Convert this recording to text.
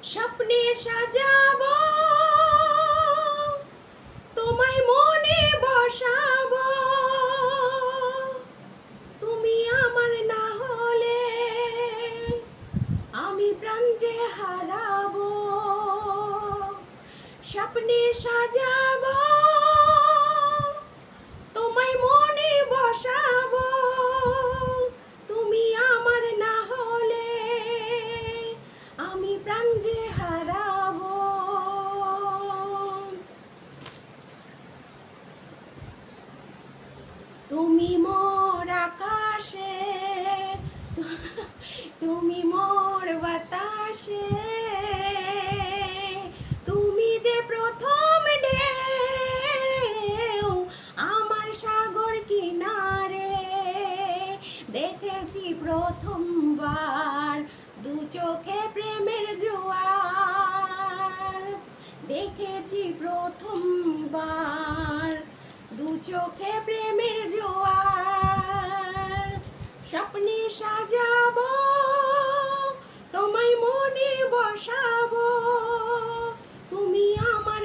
স্বপ্নে সাজাবো, তোমায় মনে বসাবো, তুমি আমার না হলে আমি প্রাণ যে হারাবো। স্বপ্নে সাজাবো, তোমায় মনে বসাবো, তুমি আমার না হলে আমি প্রাণ যে হারাবো। তুমি মোর আকাশে, তুমি মোর বাতাসে, তুমি যে প্রথম ঢেউ আমার সাগর কিনারে। দেখেছি প্রথমবার দু চোখে প্রেমের জোয়ার, দেখেছি প্রথমবার দু চোখে প্রেমের জোয়ার। স্বপ্নে সাজাবো, তোমায় মনে বসাবো, তুমি আমার